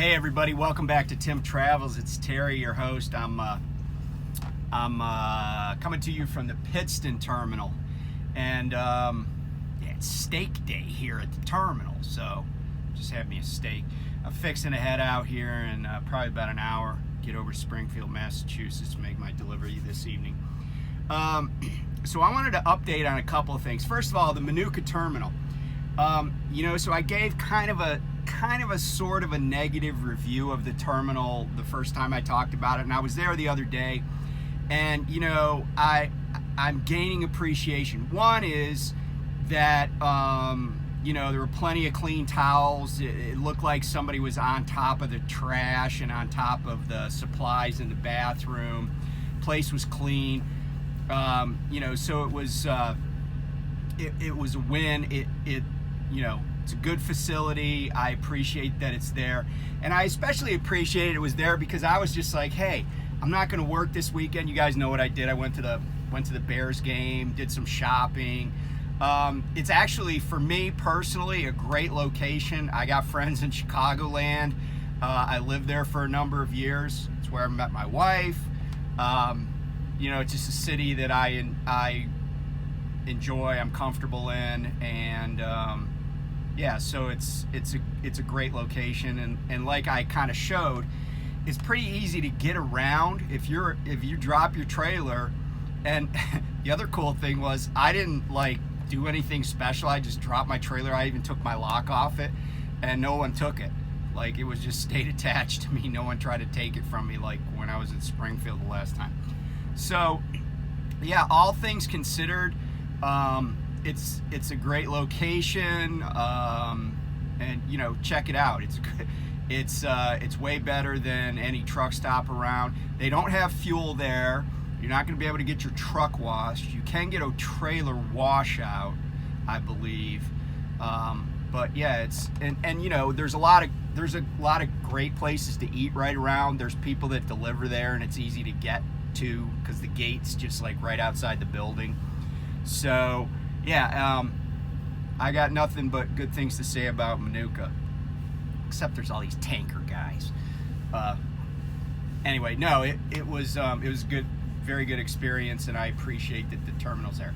Hey everybody, welcome back to Tim Travels. It's Terry, your host. I'm coming to you from the Pittston terminal, and it's steak day here at the terminal. So just have me a steak. I'm fixing to head out here in probably about an hour. Get over to Springfield, Massachusetts to make my delivery this evening. So I wanted to update on a couple of things. First of all, the Minooka terminal. So I gave kind of a sort of a negative review of the terminal the first time I talked about it, and I was there the other day, and I'm gaining appreciation. One is that there were plenty of clean towels. It looked like somebody was on top of the trash and on top of the supplies in the bathroom. Place was clean. So it was a win. It's a good facility. I appreciate that it's there, and I especially appreciated it was there because I was just like, hey, I'm not going to work this weekend. You guys know what I did. I went to the Bears game, did some shopping. It's actually, for me personally, a great location. I got friends in Chicagoland. I lived there for a number of years. It's where I met my wife. It's just a city that I enjoy, I'm comfortable in, and so it's a great location, and like I kind of showed, it's pretty easy to get around if you drop your trailer. And the other cool thing was I didn't do anything special. I just dropped my trailer. I even took my lock off it, and no one took it. It was just stayed attached to me. No one tried to take it from me like when I was in Springfield the last time. So yeah, all things considered, it's a great location, and check it out. It's good. It's way better than any truck stop around. They don't have fuel there. You're not going to be able to get your truck washed. You can get a trailer washout, I believe. But yeah, there's a lot of great places to eat right around. There's people that deliver there, and it's easy to get to because the gate's just right outside the building. So yeah, I got nothing but good things to say about Minooka, except there's all these tanker guys. Anyway, no, it was good, very good experience, and I appreciate that the terminal's there.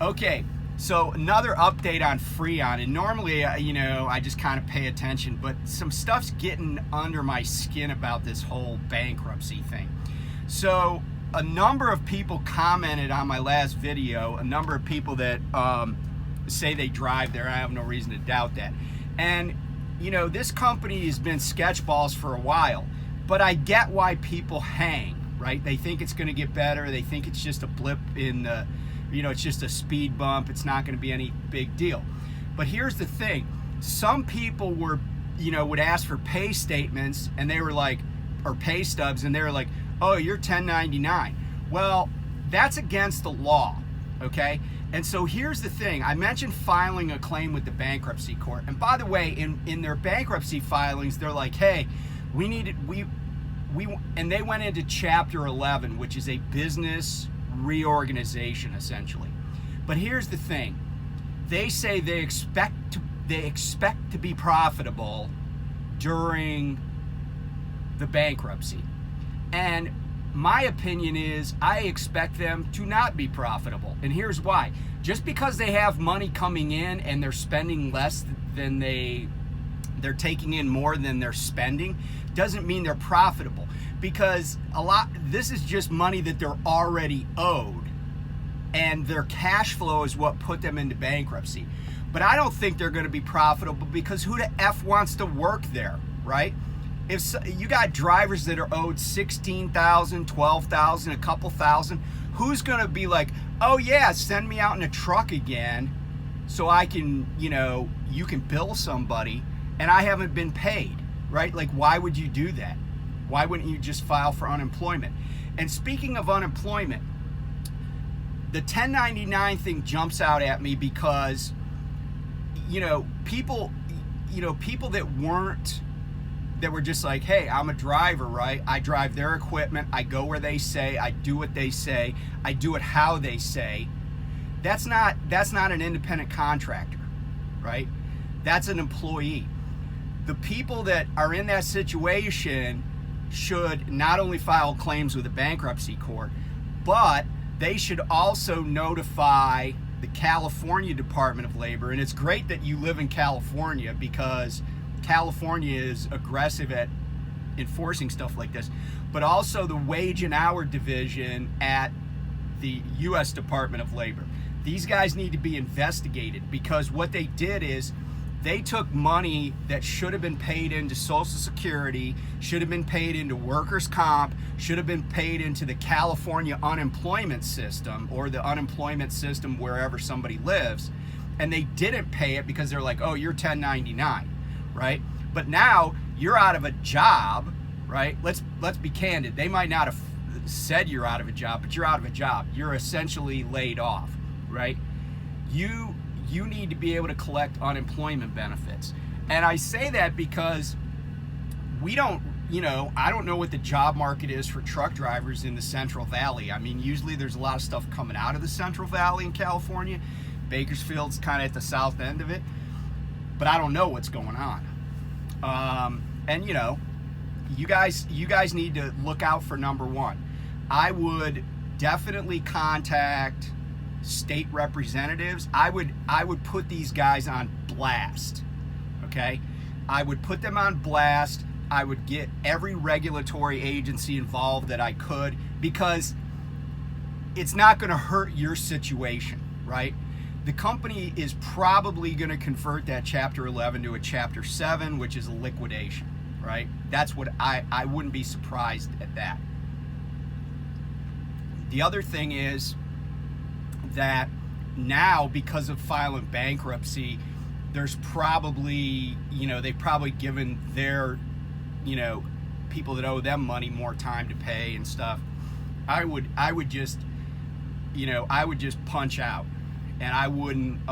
Okay, so another update on Freon, and normally I just kind of pay attention, but some stuff's getting under my skin about this whole bankruptcy thing. So a number of people commented on my last video, a number of people that say they drive there. I have no reason to doubt that. And this company has been sketchballs for a while, but I get why people hang, right? They think it's going to get better. They think it's just a blip in the, it's just a speed bump. It's not going to be any big deal. But here's the thing. Some people would ask for pay statements, and they were like, or pay stubs, and they were like, oh, you're 1099. Well, that's against the law, okay? And so here's the thing. I mentioned filing a claim with the bankruptcy court. And by the way, in their bankruptcy filings, they're like, hey, and they went into Chapter 11, which is a business reorganization, essentially. But here's the thing. They say they expect to be profitable during the bankruptcy. And my opinion is I expect them to not be profitable. And here's why. Just because they have money coming in and they're spending less than they're taking in more than they're spending doesn't mean they're profitable, because this is just money that they're already owed, and their cash flow is what put them into bankruptcy. But I don't think they're going to be profitable, because who the F wants to work there, right? If you got drivers that are owed $16,000, $12,000, a couple thousand, who's going to be like, oh yeah, send me out in a truck again so I can, you can bill somebody and I haven't been paid, right? Why would you do that? Why wouldn't you just file for unemployment? And speaking of unemployment, the 1099 thing jumps out at me because, people that were just like, hey, I'm a driver, right? I drive their equipment. I go where they say. I do what they say. I do it how they say. That's not an independent contractor, right? That's an employee. the people that are in that situation should not only file claims with the bankruptcy court, but they should also notify the California Department of Labor. And it's great that you live in California, because California is aggressive at enforcing stuff like this, but also the Wage and Hour Division at the U.S. Department of Labor. These guys need to be investigated, because what they did is they took money that should have been paid into Social Security, should have been paid into workers' comp, should have been paid into the California unemployment system, or the unemployment system wherever somebody lives, and they didn't pay it because they're like, oh, you're 1099, right? But now you're out of a job, right? Let's be candid. They might not have said you're out of a job, but you're out of a job. You're essentially laid off, right? You need to be able to collect unemployment benefits. And I say that because we don't, I don't know what the job market is for truck drivers in the Central Valley. I mean, usually there's a lot of stuff coming out of the Central Valley in California. Bakersfield's kind of at the south end of it, but I don't know what's going on. And you guys need to look out for number one. I would definitely contact state representatives. I would put these guys on blast, okay? I would put them on blast. I would get every regulatory agency involved that I could, because it's not going to hurt your situation, right? The company is probably going to convert that Chapter 11 to a Chapter 7, which is a liquidation, right? That's what I wouldn't be surprised at that. The other thing is that now, because of filing bankruptcy, there's probably, they've probably given their, people that owe them money more time to pay and stuff. I would just punch out, and I wouldn't,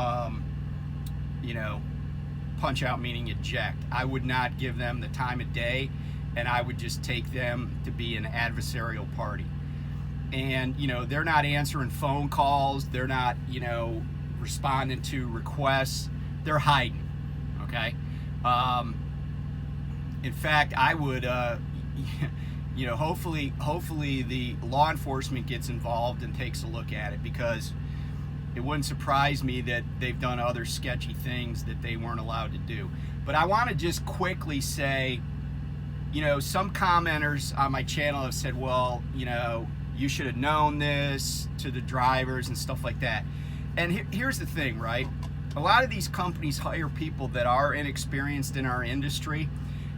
punch out meaning eject. I would not give them the time of day, and I would just take them to be an adversarial party. And they're not answering phone calls, they're not responding to requests, they're hiding, okay? In fact, I would hopefully the law enforcement gets involved and takes a look at it, because it wouldn't surprise me that they've done other sketchy things that they weren't allowed to do. But I want to just quickly say, some commenters on my channel have said, well, you should have known this, to the drivers and stuff like that. And here's the thing, right? A lot of these companies hire people that are inexperienced in our industry,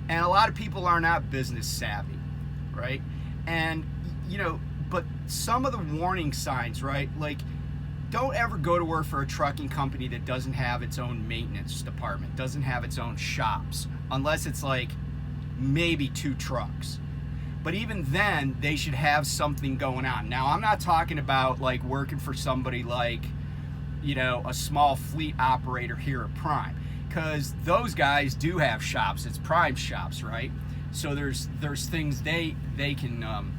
and a lot of people are not business savvy, right? And, but some of the warning signs, right? Like, don't ever go to work for a trucking company that doesn't have its own maintenance department, doesn't have its own shops, unless it's like maybe 2 trucks. But even then, they should have something going on. Now, I'm not talking about like working for somebody like, a small fleet operator here at Prime, because those guys do have shops. It's Prime shops, right? So there's things they can,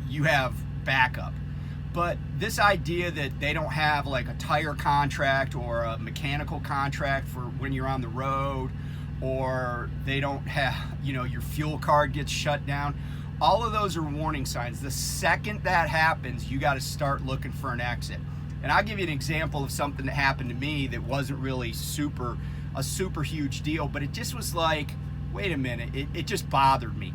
you have backup. But this idea that they don't have like a tire contract or a mechanical contract for when you're on the road, or they don't have, your fuel card gets shut down. All of those are warning signs. The second that happens, you got to start looking for an exit. And I'll give you an example of something that happened to me that wasn't really a super huge deal, but it just was like, wait a minute, it just bothered me.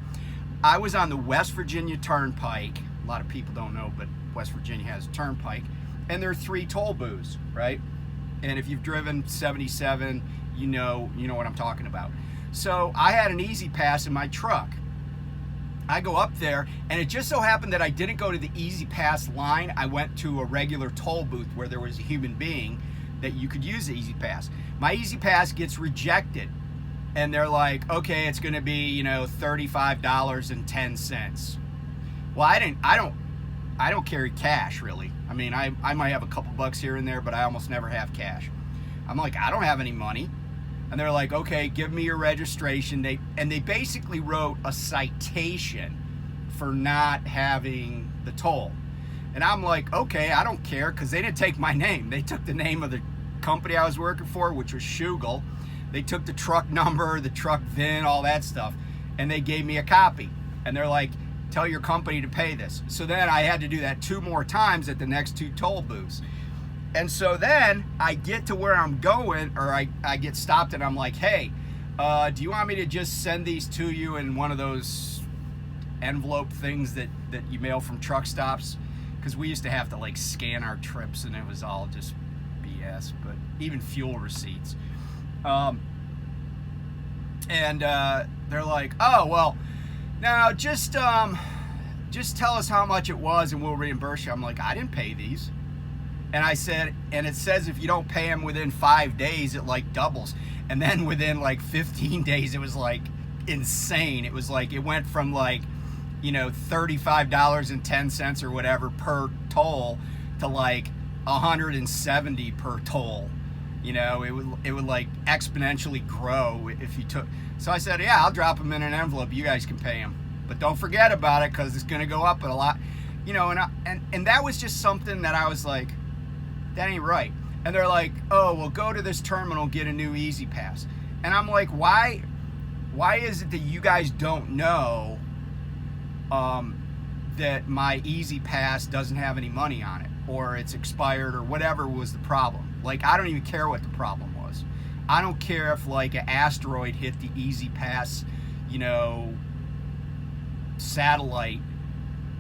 I was on the West Virginia Turnpike. A lot of people don't know, but West Virginia has a turnpike, and there are 3 toll booths, right? And if you've driven 77, you know what I'm talking about. So I had an Easy Pass in my truck. I go up there, and it just so happened that I didn't go to the Easy Pass line. I went to a regular toll booth where there was a human being that you could use the Easy Pass. My Easy Pass gets rejected, and they're like, okay, it's going to be $35.10. Well, I don't carry cash really. I mean, I might have a couple bucks here and there, but I almost never have cash. I'm like, I don't have any money. And they're like, okay, give me your registration. They basically wrote a citation for not having the toll. And I'm like, okay, I don't care, because they didn't take my name. They took the name of the company I was working for, which was Schugel. They took the truck number, the truck VIN, all that stuff, and they gave me a copy. And they're like, tell your company to pay this. So then I had to do that 2 more times at the next 2 toll booths. And so then I get to where I'm going, or I get stopped, and I'm like, hey, do you want me to just send these to you in one of those envelope things that you mail from truck stops? Because we used to have to like scan our trips, and it was all just BS, but even fuel receipts. And they're like, oh, well, now just tell us how much it was and we'll reimburse you. I'm like, I didn't pay these. And I said, and it says if you don't pay them within 5 days, it like doubles. And then within like 15 days, it was like insane. It was like, it went from like, you know, $35.10 or whatever per toll to like $170 per toll. You know, it would like exponentially grow if you took. So I said, yeah, I'll drop them in an envelope. You guys can pay them, but don't forget about it because it's going to go up a lot. You know, and that was just something that I was like, that ain't right. And they're like, oh, well, go to this terminal, get a new Easy Pass. And I'm like, why is it that you guys don't know that my Easy Pass doesn't have any money on it, or it's expired, or whatever was the problem? Like, I don't even care what the problem was. I don't care if like an asteroid hit the Easy Pass, you know, satellite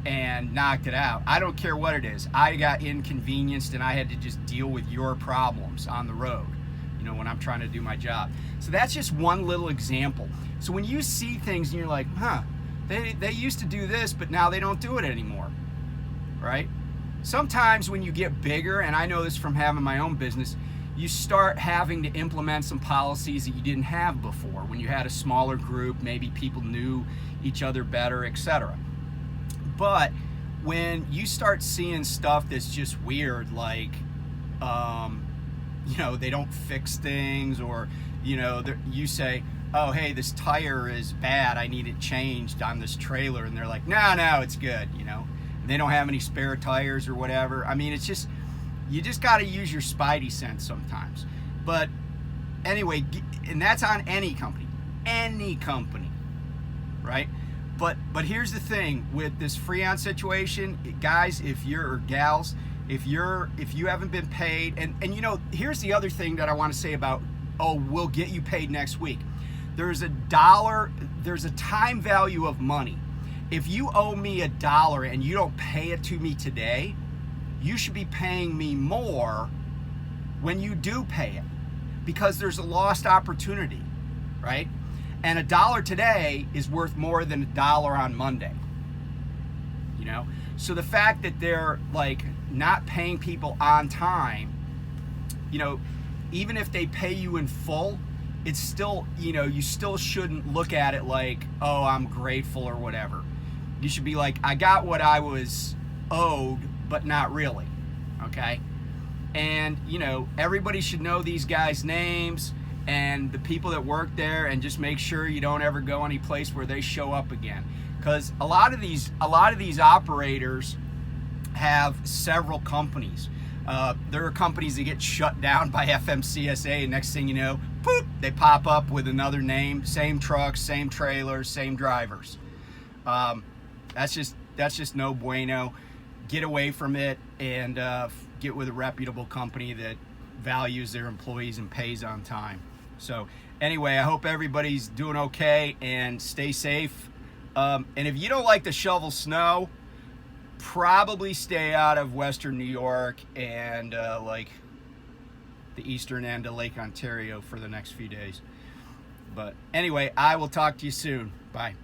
and knocked it out. I don't care what it is. I got inconvenienced and I had to just deal with your problems on the road, you know, when I'm trying to do my job. So that's just one little example. So when you see things and you're like, huh, they used to do this, but now they don't do it anymore, right? Sometimes when you get bigger, and I know this from having my own business, you start having to implement some policies that you didn't have before. When you had a smaller group, maybe people knew each other better, etc. But when you start seeing stuff that's just weird, like, you know, they don't fix things, or, you know, you say, oh, hey, this tire is bad, I need it changed on this trailer, and they're like, no, it's good, you know. They don't have any spare tires or whatever. I mean, it's just, you just got to use your spidey sense sometimes. But anyway, and that's on any company, right? But here's the thing with this Freon situation, guys, if you're, or gals, if you haven't been paid, and you know, here's the other thing that I want to say about, oh, we'll get you paid next week. There's a time value of money. If you owe me $1 and you don't pay it to me today, you should be paying me more when you do pay it, because there's a lost opportunity, right? And $1 today is worth more than $1 on Monday, you know? So the fact that they're like not paying people on time, you know, even if they pay you in full, it's still, you know, you still shouldn't look at it like, oh, I'm grateful or whatever. You should be like, I got what I was owed, but not really, okay? And, you know, everybody should know these guys' names and the people that work there, and just make sure you don't ever go any place where they show up again. Because a lot of these operators have several companies. There are companies that get shut down by FMCSA, and next thing you know, poof, they pop up with another name, same trucks, same trailers, same drivers. That's just no bueno. Get away from it, and get with a reputable company that values their employees and pays on time. So anyway, I hope everybody's doing okay, and stay safe. And if you don't like to shovel snow, probably stay out of Western New York and like the eastern end of Lake Ontario for the next few days. But anyway, I will talk to you soon. Bye.